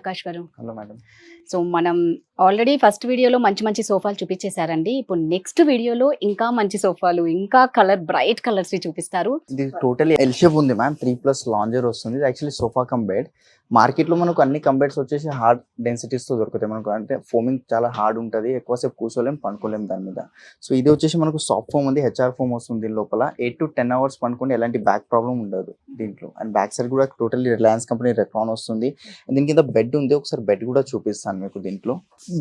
ఆకాష్ గారు. Hello madam. So మనం already first వీడియోలో మంచి మంచి సోఫాలు చూపించేశారండి. ఇప్పుడు నెక్స్ట్ వీడియోలో ఇంకా మంచి సోఫాలు, ఇంకా బ్రైట్ కలర్స్ చూపిస్తారు. ఇది టోటలీ ఎల్ షేప్ ఉంది మ్యామ్. 3+ లాంజర్ వస్తుంది. ఇది actually sofa cum bed. Market లో మనకు అన్ని కంబెడ్స్ వచ్చేసి హార్డ్ డెన్సిటీస్ తో దొరుకుతాయి మనకు. అంటే ఫోమింగ్ చాలా హార్డ్ ఉంటుంది, ఎక్కువసేపు కూర్చోలేం, పనుకోలేం దాని మీద. సో ఇది వచ్చేసి మనకు సాఫ్ట్ ఫోమ్ ఉంది, హెచ్ఆర్ ఫోమ్ వస్తుంది. దీని లోపల 8 to 10 hours పనుకుంటే ఎలాంటి బ్యాక్ ప్రాబ్లం ఉండదు దీంట్లో. అండ్ బ్యాక్ సైడ్ కూడా టోటల్లీ రిలయన్స్ కంపెనీ రెక్రాన్ వస్తుంది. దీని కింద బెడ్ ఉంది, ఒకసారి బెడ్ కూడా చూపిస్తాను మీకు. దీంట్లో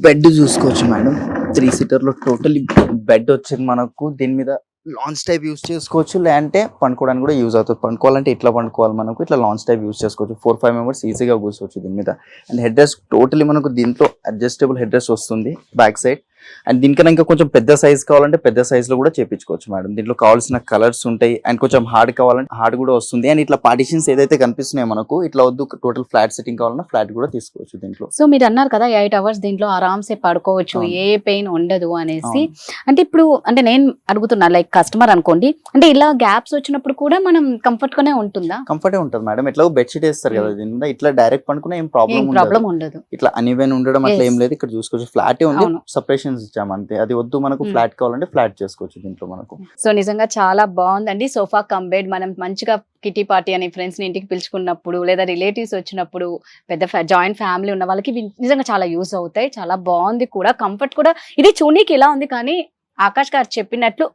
బెడ్ చూసుకోవచ్చు మేడం. 3 seater లో టోటల్లీ బెడ్ వచ్చింది మనకు. దీని మీద లాంచ్ టైప్ యూస్ చేసుకోవచ్చు, లేదంటే పండుకోవడానికి కూడా యూజ్ అవుతుంది. పండుకోవాలంటే ఇట్లా పండుకోవాలి మనకు, ఇట్లా లాంచ్ టైప్ యూస్ చేసుకోవచ్చు. 4-5 members ఈజీగా కూర్చోవచ్చు దీని మీద. అండ్ హెడ్ రెస్ట్ టోటలీ మనకు దీంట్లో అడ్జస్టబుల్ హెడ్ రెస్ట్ వస్తుంది బ్యాక్ సైడ్. అండ్ దీనికన్నా ఇంకా కొంచెం పెద్ద సైజ్ కావాలంటే పెద్ద సైజ్ లో కూడా చేపించుకోవచ్చు మేడం. దీంట్లో కావాల్సిన కలర్స్ ఉంటాయి. అండ్ కొంచెం హార్డ్ కావాలంటే హార్డ్ కూడా వస్తుంది. అండ్ ఇట్లా పార్టిషన్స్ ఏదైతే కనిపిస్తున్నాయో మనకు, ఇట్లా వద్దు టోటల్ ఫ్లాట్ సెట్టింగ్ కావాలన్నా ఫ్లాట్ కూడా తీసుకోవచ్చు దీంట్లో. సో మీరు అన్నారు కదా 8 hours దీంట్లో ఆరామ్సే పడుకోవచ్చు, ఏ పెయిన్ ఉండదు అనేసి. అంటే ఇప్పుడు అంటే నేను అడుగుతున్నా, లైక్ కస్టమర్ అనుకోండి, అంటే ఇలా గ్యాప్స్ వచ్చినప్పుడు కూడా మనం కంఫర్ట్ గానే ఉంటుందా? కంఫర్టే ఉంటుంది మేడం. ఎట్లా బెడ్షీట్ వేస్తారు కదా దీని మీద, ఇట్లా డైరెక్ట్ పనుకున్నా ఏం ప్రాబ్లం ఉండదు. ఇట్లా అన్ఈవెన్ ఉండడం అట్లా ఏం లేదు. ఇక్కడ చూసుకోవచ్చు ఫ్లాటే ఉంది, సపరేషన్స్ ఇచ్చాము అంతే. అది వద్దు మనకు ఫ్లాట్ కావాలంటే ఫ్లాట్ చేసుకోవచ్చు దీంట్లో మనకు. సో నిజంగా చాలా బాగుందండి సోఫా కమ్ బెడ్. మనం మంచిగా కిటీ పార్టీ అని ఫ్రెండ్స్ ని ఇంటికి పిలుచుకున్నప్పుడు, లేదా రిలేటివ్స్ వచ్చినప్పుడు, పెద్ద జాయింట్ ఫ్యామిలీ ఉన్న వాళ్ళకి నిజంగా చాలా యూస్ అవుతాయి. చాలా బాగుంది కూడా, కంఫర్ట్ కూడా. ఇది చూడనీకి ఇలా ఉంది కానీ ఆకాష్ గారు చెప్పినట్లు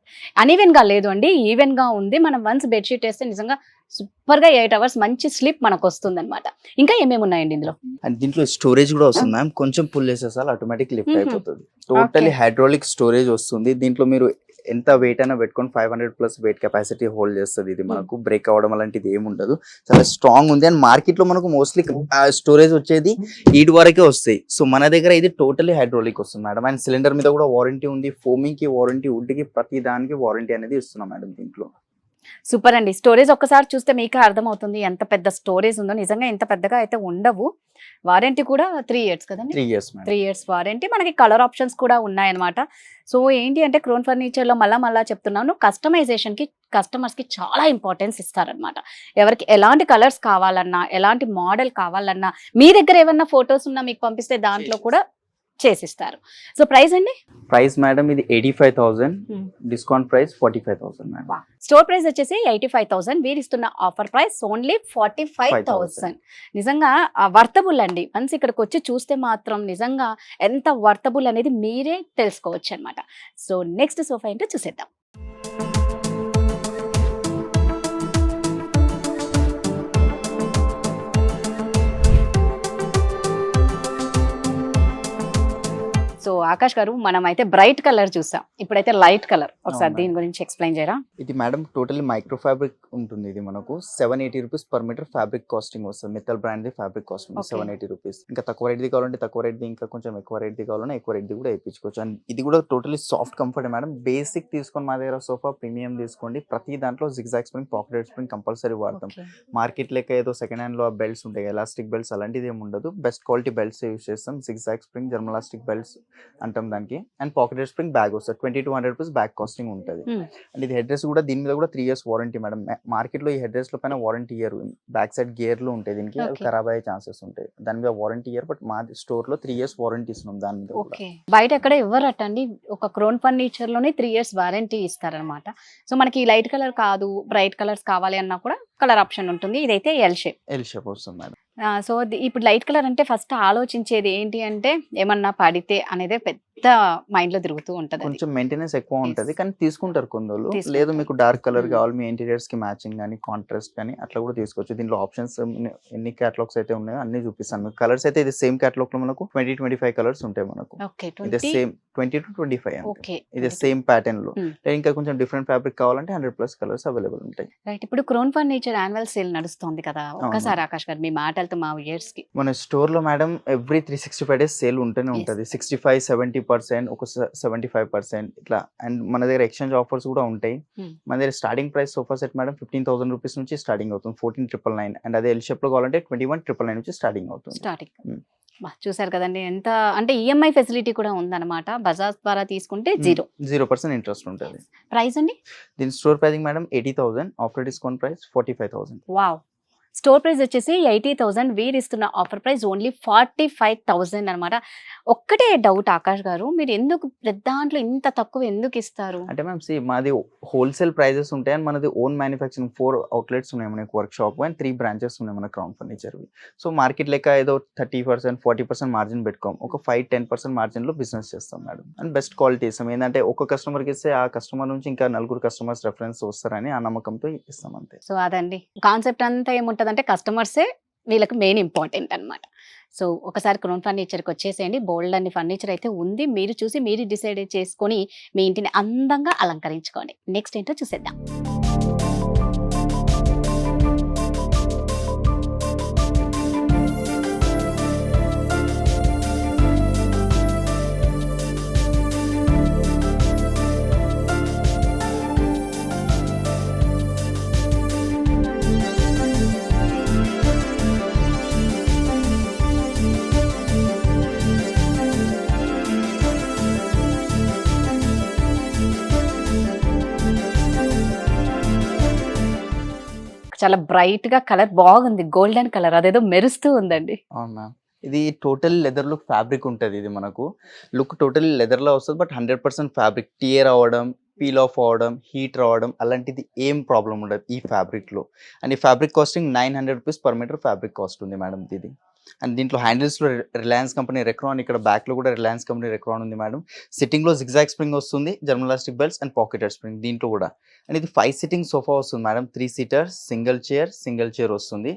అన్ఈవెన్ గా లేదు అండి, ఈవెన్ గా ఉంది. మనం వన్స్ బెడ్షీట్ వేస్తే నిజంగా సూపర్ గా 8 hours మంచి స్లీప్ మనకు వస్తుంది అనమాట. ఇంకా ఏమేమి ఉన్నాయండి ఇందులో? అండ్ దీంట్లో స్టోరేజ్ కూడా వస్తుంది మ్యామ్. కొంచెం పుల్ చేసేసారి ఆటోమేటిక్ లిఫ్ట్ అయిపోతుంది. టోటలీ హైడ్రాలిక్ స్టోరేజ్ వస్తుంది దీంట్లో. మీరు ఎంత వెయిట్ అయినా పెట్టుకొని 500+ వెయిట్ కెపాసిటీ హోల్డ్ చేస్తుంది ఇది మనకు. బ్రేక్ అవ్వడం అలాంటిది ఏమి ఉండదు, చాలా స్ట్రాంగ్ ఉంది. అండ్ మార్కెట్ లో మనకు మోస్ట్లీ స్టోరేజ్ వచ్చేది 8 వరకే వస్తాయి. సో మన దగ్గర ఇది టోటలీ హైడ్రాలిక్ వస్తుంది మేడం. అండ్ సిలిండర్ మీద కూడా వారంటీ ఉంది, ఫోమింగ్ కి వారంటీ, వుడ్ కి ప్రతి దానికి వారంటీ అనేది ఇస్తున్నాం మేడం దీంట్లో. సూపర్ అండి. స్టోరేజ్ ఒక్కసారి చూస్తే మీకే అర్థమవుతుంది ఎంత పెద్ద స్టోరేజ్ ఉందో. నిజంగా ఇంత పెద్దగా అయితే ఉండవు. వారంటీ కూడా 3 years కదండి. 3 years 3 years వారంటీ. మనకి కలర్ ఆప్షన్స్ కూడా ఉన్నాయన్నమాట. సో ఏంటి అంటే క్రోన్ ఫర్నిచర్ లో మళ్ళా చెప్తున్నాను, కస్టమైజేషన్ కి కస్టమర్స్ కి చాలా ఇంపార్టెన్స్ ఇస్తారనమాట. ఎవరికి ఎలాంటి కలర్స్ కావాలన్నా, ఎలాంటి మోడల్ కావాలన్నా, మీ దగ్గర ఏమన్నా ఫొటోస్ ఉన్నా మీకు పంపిస్తే దాంట్లో కూడా చేసిస్తారు. సో ప్రైస్ అండి? ప్రైస్ మేడం ఇది 85,000, discount price 45,000 madam. Store price వచ్చేసి 85,000, వీరు ఇస్తున్న ఆఫర్ ప్రైస్ ఓన్లీ 45,000. నిజంగా వర్తబుల్ అండి. వన్స్ ఇక్కడికి వచ్చి చూస్తే మాత్రం నిజంగా ఎంత వర్తబుల్ అనేది మీరే తెలుసుకోవచ్చు అనమాట. సో నెక్స్ట్ సోఫా ఏంటో చూసేద్దాం. సో ఆకాష్ గారు, మనం అయితే బ్రైట్ కలర్ చూసాం, ఇప్పుడైతే లైట్ కలర్. ఒకసారి దీని గురించి ఎక్స్ప్లెయిన్ చేయరా? ఇది మేడం టోటల్లీ మైక్రో ఫ్యాబ్రిక్ ఉంటుంది. ఇది మనకు 780 rupees per meter fabric costing వస్తుంది. Metal brand the fabric costing 780 rupees. ఇంకా తక్కువ రేట్ ది కావాలంటే తక్కువ రేట్ ది, ఇంకా కొంచెం ఎక్కువ రేట్ ది కావాలంటే ఎక్కువ రేట్ ది కూడా వేయించుకోవచ్చు. అండ్ ఇది కూడా totally soft comfort madam. Basic తీసుకొని మా దగ్గర సోఫా ప్రీమియం తీసుకోండి. ప్రతి దాంట్లో zigzag spring, pocket spring compulsory వాడతాం. మార్కెట్ లెక్క ఏదో సెకండ్ హ్యాండ్ లో బెల్ట్స్ ఉంటాయి, ఎలాస్టిక్ బెల్ట్స్, అలాంటిది ఏమి ఉండదు. బెస్ట్ క్వాలిటీ బెల్ట్స్ యూస్ చేస్తాం. జిగ్జాగ్ స్ప్రింగ్, జర్మలాస్టిక్ బెల్ట్స్ అంటాం దానికి. అండ్ పాకెట్ స్ప్రింగ్ బ్యాగ్ వస్తుంది. 20 to 100 rupees బ్యాగ్ కాస్టింగ్ ఉంటుంది. అండ్ ఇది హెడ్ రెస్ట్ కూడా, దీని మీద కూడా 3 years వారంటీ మేడం. మార్కెట్ లో ఈ హెడ్ రెస్ట్ లో పైన warranty year, back side gear లో ఉంటాయి, దీనికి ఖరాబ్ అయ్యే ఛాన్సెస్ ఉంటాయి. దాని మీద వారంటీ ఇయర్, బట్ మా స్టోర్ లో 3 years వారంటీ ఇస్తున్నాం దాని మీద. బయట ఎక్కడ ఇవ్వరటండి. ఒక క్రోన్ ఫర్నిచర్ లోనే 3 years వారంటీ ఇస్తారనమాట. సో మనకి లైట్ కలర్ కాదు, బ్రైట్ కలర్స్ కావాలి అన్నా కూడా కలర్ ఆప్షన్ ఉంటుంది. ఇదైతే ఎల్ షేప్ వస్తుంది మేడం. సో ఇప్పుడు లైట్ కలర్ అంటే ఫస్ట్ ఆలోచించేది ఏంటి అంటే, ఏమన్నా పడితే అనేది పెద్ద మైండ్ లో తిరుగుతూ ఉంటది. కొంచెం మెయింటెనెన్స్ ఎక్కువ ఉంటది, కానీ తీసుకుంటారు కొందరు. లేదు మీకు డార్క్ కలర్ కావాలి, మీ ఇంటీరియర్స్ కి మ్యాచింగ్ కానీ కాంట్రాస్ట్ కానీ అట్లా కూడా తీసుకోవచ్చు. దీంట్లో ఆప్షన్స్ ఎన్ని కేటలాగ్స్ అయితే ఉన్నాయో అన్ని చూపిస్తాను. కలర్స్ అయితే ఇది సేమ్ కేటలాగ్ లో మనకు 20-25 కలర్స్ ఉంటాయి మనకు. ఇది సేమ్ 20 to 25. ఇది సేమ్ ప్యాటర్న్ లో. ఇంకా కొంచెం డిఫరెంట్ ఫ్యాబ్రిక్ కావాలంటే 100+ కలర్స్ అవైలబుల్ ఉంటాయి. రైట్. ఇప్పుడు క్రోన్ ఫర్నిచర్ యాన్యువల్ సేల్ నడుస్తుంది కదా, ఒక్కసారి ఆకాష్ గారు మీ మాటలతో మా వ్యూయర్స్ కి. మన స్టోర్ లో మేడం ఎవ్రీ 365 days సేల్ ఉంటూనే ఉంటది. 65-70%, ఒక 75% ఇట్లా. అండ్ మన దగ్గర ఎక్స్చేంజ్ ఆఫర్స్ కూడా ఉంటాయి. మన దగ్గర starting price sofa set madam 15,000 rupees నుంచి స్టార్టింగ్ అవుతుంది. 14,999. అండ్ అదే ఎల్ షేప్ లో కావాలంటే 21,999 నుంచి స్టార్టింగ్ అవుతుంది. చూసారు కదండి, ఎంత అంటే ఈఎంఐ ఫెసిలిటీ కూడా ఉందన్నమాట. బజాజ్ ద్వారా తీసుకుంటే 0% ఇంట్రెస్ట్ ఉంటుంది. ప్రైస్ అండి? దీని store pricing madam 80,000, after discount price 45,000. Wow, store price వచ్చేసి 80,000, వీరు ఇస్తున్న ఆఫర్ ప్రైస్ ఓన్లీ 45,000 అనమాట. ఒక్కటే డౌట్ ఆకాష్ గారు, మీరు ఎందుకు దాంట్లో ఇంత తక్కువ ఎందుకు ఇస్తారు? అంటే మ్యామ్ మాది హోల్సేల్ ప్రైజెస్ ఉంటాయి అండ్ మనది ఓన్ మ్యానుఫ్యాక్చరింగ్ 4 అవుట్లెట్స్ ఉన్నాయి మనకి వర్క్ షాప్ అండ్ 3 బ్రాంచెస్ ఉన్నాయి మన క్రౌన్ ఫర్నిచర్వి. సో మార్కెట్ లెక్క ఏదో 30%, 40% మార్జిన్ పెట్టుకోం, ఒక 5-10% మార్జిన్లో బిజినెస్ చేస్తాం మేడం. అండ్ బెస్ట్ క్వాలిటీ ఇస్తాం. ఏంటంటే ఒక కస్టమర్కి ఇస్తే ఆ కస్టమర్ నుంచి ఇంకా 4 కస్టమర్స్ రెఫరెన్స్ వస్తారని ఆ నమ్మకంతో ఇస్తాం అంతే. సో అదండి కాన్సెప్ట్ అంతా ఏముంటదంటే కస్టమర్సే వీళ్ళకి మెయిన్ ఇంపార్టెంట్ అనమాట. సో ఒకసారి క్రౌన్ ఫర్నిచర్కి వచ్చేసేయండి, బోల్డ్ అన్ని ఫర్నిచర్ అయితే ఉంది, మీరు చూసి మీరు డిసైడ్ చేసుకొని మీ ఇంటిని అందంగా అలంకరించుకోండి. నెక్స్ట్ ఏంటో చూసేద్దాం. చాలా బ్రైట్ గా కలర్ బాగుంది, గోల్డెన్ కలర్, అదేదో మెరుస్తూ ఉందండి. అవును మ్యామ్. ఇది టోటల్ లెదర్ లుక్ ఫ్యాబ్రిక్ ఉంటుంది. ఇది మనకు లుక్ టోటల్ లెదర్లో వస్తుంది, బట్ 100% ఫ్యాబ్రిక్. టియర్ అవ్వడం, పీల్ ఆఫ్ అవ్వడం, హీట్ రావడం అలాంటిది ఏం ప్రాబ్లం ఉండదు ఈ ఫ్యాబ్రిక్లో. అండ్ ఈ fabric costing 900 rupees per metre fabric cost ఉంది మేడం ఇది. అండ్ దీంట్లో హ్యాండిల్స్లో రిలయన్స్ కంపెనీ రెక్రాన్, ఇక్కడ బ్యాక్లో కూడా రిలయన్స్ కంపెనీ రెక్రాన్ ఉంది మేడం. సిట్టింగ్లో జిగ్జాగ్ స్ప్రింగ్ వస్తుంది, జర్మలాస్టిక్ బెల్ట్స్ అండ్ పాకెటెడ్ స్ప్రింగ్ దీంట్లో కూడా. అండ్ ఇది 5 సిట్టింగ్ సోఫా వస్తుంది మేడం. 3 సీటర్ సింగిల్ చైర్ వస్తుంది.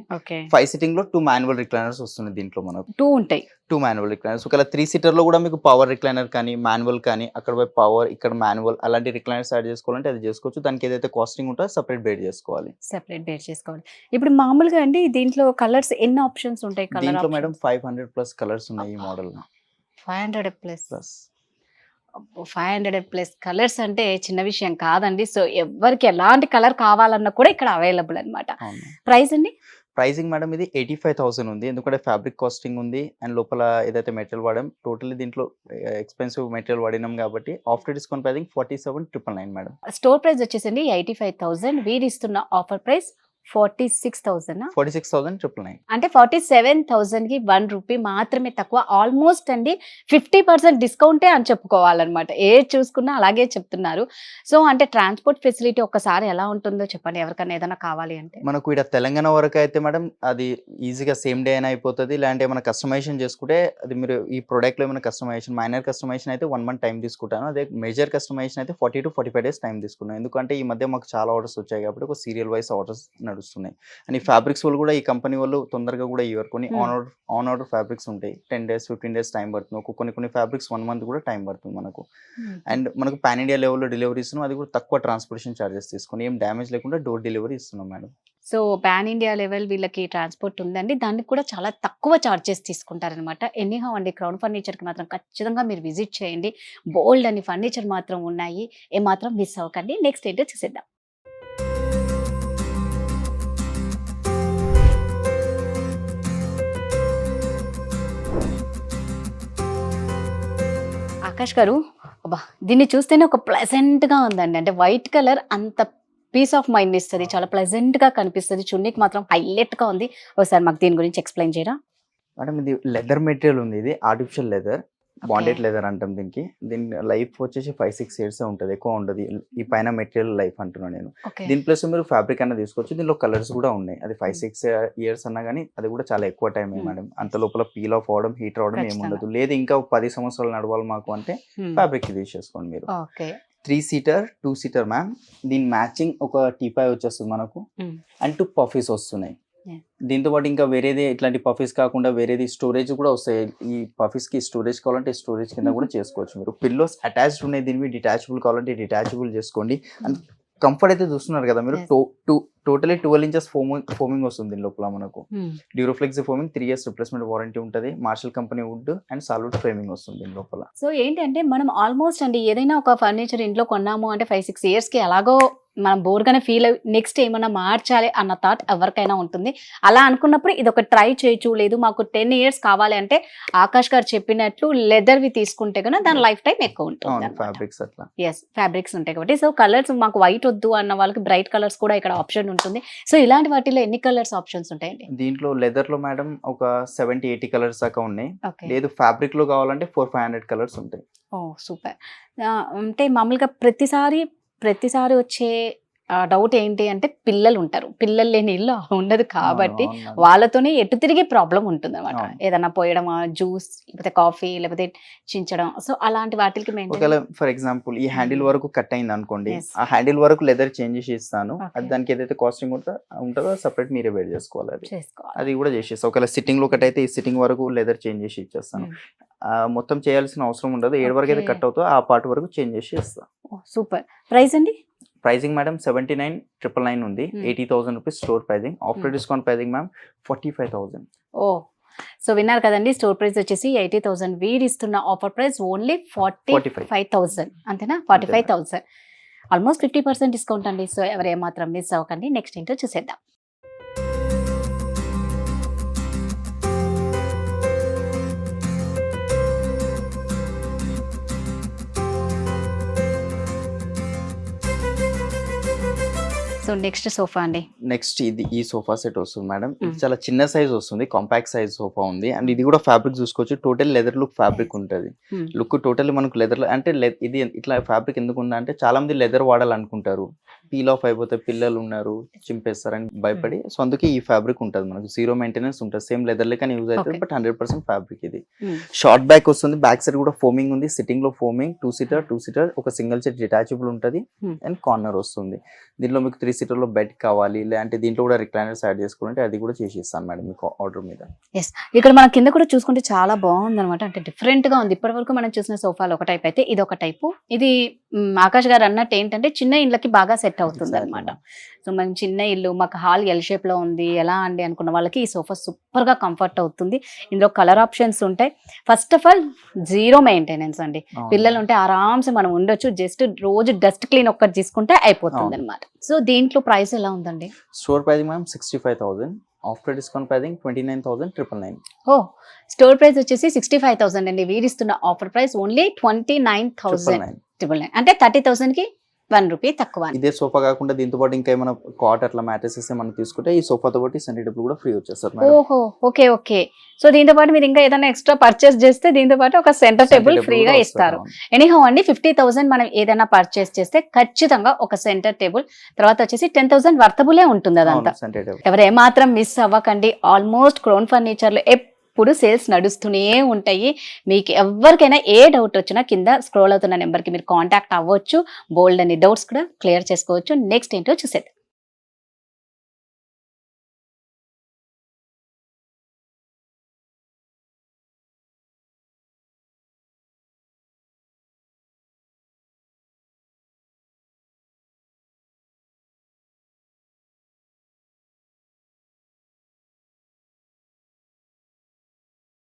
5 సిట్టింగ్లో 2 మాన్యువల్ రిక్లైనర్స్ వస్తుంది దీంట్లో మనకు. 2 ఉంటాయి. 2 మాన్యువల్ రిక్లైనర్స్. ఒకవేళ 3 సీటర్లో కూడా మీకు పవర్ రిక్లైనర్ కానీ మాన్యువల్ కానీ, అక్కడ పోయి పవర్ ఇక్కడ మాన్యువల్ అలాంటి రిక్లైనర్స్ యాడ్ చేసుకోవాలంటే అది చేసుకోవచ్చు. దానికి ఏదైతే కాస్టింగ్ ఉంటుందో సపరేట్ బేర్ చేసుకోవాలి. ఇప్పుడు మామూలుగా అండి దీంట్లో కలర్స్ ఎన్ని ఆప్షన్స్ ఉంటాయి? దీంట్లో మేడం 500+ కలర్స్ ఉన్నాయి ఈ మోడల్. 500+. 500+ కలర్స్ అంటే చిన్న విషయం కాదండి. సో ఎవరికి ఎలాంటి కలర్ కావాలన్నా కూడా ఇక్కడ అవైలబుల్ అనమాట. ప్రైస్ అండి? ప్రైసింగ్ మేడం ఇది 85,000 ఉంది, ఎందుకంటే ఫ్యాబ్రిక్ కాస్టింగ్ ఉంది అండ్ లోపల ఏదైతే మెటీరియల్ వాడాం టోటల్లీ దీంట్లో ఎక్స్పెన్సివ్ మెటీరియల్ వాడినాం కాబట్టి after discount pricing 47,999 madam. Store price వచ్చేసండి 85,000, వీరు ఇస్తున్న ఆఫర్ ప్రైస్ 46,000. 46,999 అంటే 47,000 కి 1 రూపీ మాత్రమే తక్కువ. ఆల్మోస్ట్ అండి 50% డిస్కౌంటే అని చెప్పుకోవాలన్నమాట. ఏ చూసుకున్నా అలాగే చెప్తున్నారు. సో అంటే ట్రాన్స్పోర్ట్ ఫెసిలిటీ ఒక్కసారి ఎలా ఉంటుందో చెప్పండి, ఎవరికైనా ఏదైనా కావాలి అంటే. మనకు ఇక్కడ తెలంగాణ వరకు అయితే మేడం అది ఈజీగా సేమ్ డే అయినా అయిపోతుంది. లేదంటే ఏమైనా కస్టమైజేషన్ చేసుకుంటే అది మీరు ఈ ప్రోడక్ట్లో ఏమైనా కస్టమైజేషన్ మైనర్ కస్టమైజేషన్ అయితే 1 మంత్ టైం తీసుకుంటాను. అదే మేజర్ కస్టమైజేషన్ అయితే 40 to 45 days టైం తీసుకున్నాను. ఎందుకంటే ఈ మధ్య మాకు చాలా ఆర్డర్స్ వచ్చాయి కాబట్టి ఒక సీరియల్ వైస్ ఆర్డర్స్ నడుస్తున్నాయి. అండ్ ఈ ఫ్యాబ్రిక్స్ వాళ్ళు కూడా ఈ కంపెనీ వాళ్ళు తొందరగా కూడా ఇవ్వరు. కొన్ని ఆన్ ఆర్డర్ ఫ్యాబ్రిక్స్ ఉంటాయి, 10 days 15 days టైం పడుతుంది. కొన్ని ఫ్యాబ్రిక్స్ 1 month కూడా టైం పడుతుంది మనకు. అండ్ మనకు పాన్ ఇండియా లెవెల్లో డెలివరీ ఇస్తున్నాం, అది కూడా తక్కువ ట్రాన్స్పోర్టేషన్ చార్జెస్ తీసుకుని ఏం డ్యామేజ్ లేకుండా డోర్ డెలివరీ ఇస్తున్నాం madam. So pan India level వీళ్ళకి ట్రాన్స్పోర్ట్ ఉందండి, దానికి కూడా చాలా తక్కువ చార్జెస్ తీసుకుంటారనమాట. ఎనీహౌ అండి క్రౌన్ ఫర్నిచర్కి మాత్రం ఖచ్చితంగా మీరు విజిట్ చేయండి. బోల్డ్ అని ఫర్నిచర్ మాత్రం ఉన్నాయి, ఏమాత్రం మిస్ అవ్వకండి. నెక్స్ట్ ఏంటో చూసేద్దాం. ఆకాష్ గారు, అబ్బా దీన్ని చూస్తేనే ఒక ప్లెజెంట్గా ఉందండి. అంటే వైట్ కలర్ అంత పీస్ ఆఫ్ మైండ్ ఇస్తుంది, చాలా ప్లెజెంట్గా కనిపిస్తుంది. చున్నీకి మాత్రం హైలైట్గా ఉంది. ఒకసారి మాకు దీని గురించి ఎక్స్ప్లెయిన్ చేయరా? మేడం ఇది లెదర్ మెటీరియల్ ఉంది, ఇది ఆర్టిఫిషియల్ లెదర్, బాండెడ్ లెదర్ అంటాం దీనికి. దీని లైఫ్ వచ్చేసి 5-6 years ఉంటుంది, ఎక్కువ ఉండదు ఈ పైన మెటీరియల్ లైఫ్ అంటున్నాను నేను. దీని ప్లస్ మీరు ఫ్యాబ్రిక్ అన్న తీసుకోవచ్చు. దీనిలో కలర్స్ కూడా ఉన్నాయి. అది 5-6 years అన్నా కానీ అది కూడా చాలా ఎక్కువ టైం మేడం. అంత లోపల పీల్ ఆఫ్ అవడం, హీట్ రావడం ఏముండదు. లేదు ఇంకా 10 సంవత్సరాలు నడవాలి మాకు అంటే ఫ్యాబ్రిక్ తీసేసుకోండి మీరు. 3 seater 2 seater మ్యామ్. దీని మ్యాచింగ్ ఒక టీపై వచ్చేస్తుంది మనకు అండ్ 2 పఫీస్ వస్తున్నాయి. దీంతో పాటు ఇంకా వేరేది ఇట్లాంటి పఫీస్ కాకుండా వేరేది స్టోరేజ్ కూడా వస్తాయి. ఈ పఫీస్ కి స్టోరేజ్ కావాలంటే స్టోరేజ్ కింద కూడా చేసుకోవచ్చు మీరు. పిల్లోస్ అటాచ్డ్ ఉన్నాయి, దీనివి డిటాచబుల్ కావాలంటే డిటాచబుల్ చేసుకోండి. అండ్ కంఫర్ట్ అయితే చూస్తున్నారు కదా మీరు, టోటలీ 12 inches ఫోమింగ్ వస్తుంది దీని లోపల మనకు. Duroflex foaming, 3 years replacement warranty ఉంటుంది. Marshall company wood and solid framing వస్తుంది దీని లోపల. సో ఏంటంటే మనం ఆల్మోస్ట్ అండి ఏదైనా ఒక ఫర్నిచర్ ఇంట్లో కొన్నాము అంటే 5-6 years కి ఎలాగో మనం బోర్గానే ఫీల్ అయ్యి నెక్స్ట్ ఏమన్నా మార్చాలి అన్న థాట్ ఎవరికైనా ఉంటుంది. అలా అనుకున్నప్పుడు ఇది ఒక ట్రై చేయొచ్చు. లేదు మాకు 10 years కావాలి అంటే ఆకాష్ గారు చెప్పినట్లు లెదర్వి తీసుకుంటే కనుక దాని లైఫ్ టైం ఎక్కువ ఉంటుంది. ఫ్యాబ్రిక్స్ అట్లా ఎస్, ఫ్యాబ్రిక్స్ ఉంటాయి కాబట్టి. సో కలర్స్ మాకు వైట్ వద్దు అన్న వాళ్ళకి బ్రైట్ కలర్స్ కూడా ఇక్కడ ఆప్షన్ ఉంటుంది. సో ఇలాంటి వాటిలో ఎన్ని కలర్స్ ఆప్షన్స్ ఉంటాయండి? దీంట్లో లెదర్ లో మేడం ఒక 70-80 కలర్స్ దాకా ఉన్నాయి. ఓకే. లేదు ఫ్యాబ్రిక్ లో కావాలంటే 400-500 కలర్స్ ఉంటాయి. ఓ సూపర్. అంటే మామూలుగా ప్రతిసారి వచ్చే డౌట్ ఏంటి అంటే పిల్లలు ఉంటారు, పిల్లలు లేని ఇల్లు ఉండదు కాబట్టి అవును, అవును. వాళ్ళతోనే ఎటు తిరిగి ప్రాబ్లం ఉంటుంది అనమాట. అవును. ఏదన్నా పోయడం, జ్యూస్ లేకపోతే కాఫీ లేకపోతే చించడం, సో అలాంటి వాటికి ఒకవేళ ఫర్ ఎగ్జాంపుల్ ఈ హ్యాండిల్ వరకు కట్ అయింది అనుకోండి, Yes. ఆ హ్యాండిల్ వరకు లెదర్ చేంజ్ చేసి ఇస్తాను. Okay. అది దానికి ఏదైతే కాస్టింగ్ ఉంటుందో సపరేట్ మీరే వేర్ చేసుకోవాలి. అది చేసుకోవాలి. అది కూడా చేసేస్తా. ఒకవేళ సిట్టింగ్ లో కట్ అయితే ఈ సిట్టింగ్ వరకు లెదర్ చేంజ్ చేసి ఇచ్చేస్తాను. మొత్తం చేయాల్సిన అవసరం ఉండదు. ఏడు వరకు అయితే Okay. కట్ అవుతుందో ఆ పార్ట్ వరకు చేంజ్ చేసి ఇస్తాను. సూపర్. ప్రైస్ అండి? ప్రైజింగ్ మేడం 79,999 ఉంది. 80,000 rupees store pricing. After discount pricing ma'am 45,000. Oh so విన్నారు కదండి, స్టోర్ ప్రైస్ వచ్చేసి 80,000, వీడి ఇస్తున్న ఆఫర్ ప్రైస్ ఓన్లీ 45,000 అంతేనా? 45,000, ఆల్మోస్ట్ 50% డిస్కౌంట్ అండి. సో ఎవరు ఏమాత్రం మిస్ అవ్వకండి. నెక్స్ట్ ఏంటో చూసేద్దాం. సో నెక్స్ట్ సోఫా అండి. నెక్స్ట్ ఇది ఈ సోఫా సెట్ వస్తుంది మేడం. ఇది Mm. చాలా చిన్న సైజ్ వస్తుంది, కాంపాక్ట్ సైజ్ సోఫా ఉంది. అండ్ ఇది కూడా ఫ్యాబ్రిక్ చూసుకోవచ్చు. టోటల్ లెదర్ లుక్ ఫ్యాబ్రిక్ ఉంటుంది. Mm. లుక్ టోటల్ మనకు లెదర్ అంటే ఇది ఇట్లా ఫ్యాబ్రిక్ ఎందుకు ఉందా అంటే చాలా మంది లెదర్ వాడాలనుకుంటారు, పీల్ ఆఫ్ అయిపోతే పిల్లలు ఉన్నారు చింపేస్తారని భయపడి. సో అందుకే ఈ ఫ్యాబ్రిక్ ఉంటుంది మనకు. జీరో మెయింటెనెన్స్ ఉంటుంది. సేమ్ లెదర్ లెక్కనే యూజ్ అవుతుంది, Okay. బట్ 100% ఫ్యాబ్రిక్ ఇది. Mm. షార్ట్ బ్యాక్ వస్తుంది. బ్యాక్ సైడ్ కూడా ఫోమింగ్ ఉంది. సిట్టింగ్ లో ఫోమింగ్ 2 seater, ఒక సింగిల్ సెట్ డిటాచబుల్ ఉంటుంది. Hmm. అండ్ కార్నర్ వస్తుంది. దీంట్లో మీకు 3 seater లో బెడ్ కావాలి, లేదంటే దీంట్లో కూడా రిక్లైనర్స్ యాడ్ చేసుకుంటే అది కూడా చేసి ఇస్తాను మేడం మీకు ఆర్డర్ మీద. ఎస్, ఇక్కడ మన కింద కూడా చూసుకుంటే చాలా బాగుంది అనమాట. అంటే డిఫరెంట్ గా ఉంది. ఇప్పటి వరకు మనం చూసిన సోఫాలు ఒక టైప్ అయితే ఇది ఒక టైపు. ఇది ఆకాష్ గారు అన్నట్టు ఏంటంటే చిన్న ఇళ్ళకి బాగా సెట్ అవుతుంది అనమాట. సో మనం చిన్న ఇల్లు, మాకు హాల్ ఎల్ షేప్ లో ఉంది ఎలా అండి అనుకున్న వాళ్ళకి ఈ సోఫా సూపర్ గా కంఫర్ట్ అవుతుంది. ఇందులో కలర్ ఆప్షన్స్ ఉంటాయి. First of all zero maintenance అండి. పిల్లలు ఉంటే ఆరామ్సే మనం ఉండొచ్చు. జస్ట్ రోజు డస్ట్ క్లీన్ ఒక్కటి తీసుకుంటే అయిపోతుంది అనమాట. సో దీంట్లో ప్రైస్ ఎలా ఉందండి? Store pricing ma'am 65,000. After discount pricing 29,999. Oh store price వచ్చేసి 65,000 అండి. వీరిస్తున్న ఆఫర్ ప్రైస్ ఓన్లీ 29,999, అంటే 30,000 కి 1 రూపీ తక్కువ. ఇదే సోఫా కాకుండా దీంతో పాటు ఇంకా ఏమైనా కాట్ అట్లా మ్యాట్రెసెస్ ఏమైనా తీసుకుంటే ఈ సోఫాతో పాటు సెంటర్ టేబుల్ కూడా ఫ్రీ వచ్చేస్తారు మేడం. ఓహో ఓకే ఓకే. సో దీంతో పాటు మీరు ఇంకా ఏదైనా ఎక్స్ట్రా పర్చేస్ చేస్తే దీంతో పాటు ఒక సెంటర్ టేబుల్ ఫ్రీగా ఇస్తారు. ఎనీహౌ అండి, 50,000 మనం ఏదైనా పర్చేస్ చేస్తే ఖచ్చితంగా ఒక సెంటర్ టేబుల్, తర్వాత వచ్చేసి 10,000 వర్తబులే ఉంటుంది అదంతా. సెంటర్ టేబుల్ ఎవరు ఏమాత్రం మిస్ అవ్వకండి. ఆల్మోస్ట్ క్రౌన్ ఫర్నిచర్లో ఎప్పుడు సేల్స్ నడుస్తూనే ఉంటాయి. మీకు ఎవరికైనా ఏ డౌట్ వచ్చినా కింద స్క్రోల్ అవుతున్న నెంబర్కి మీరు కాంటాక్ట్ అవ్వచ్చు. బోల్డ్ అని డౌట్స్ కూడా క్లియర్ చేసుకోవచ్చు. నెక్స్ట్ ఏంటో చూసేద్దాం.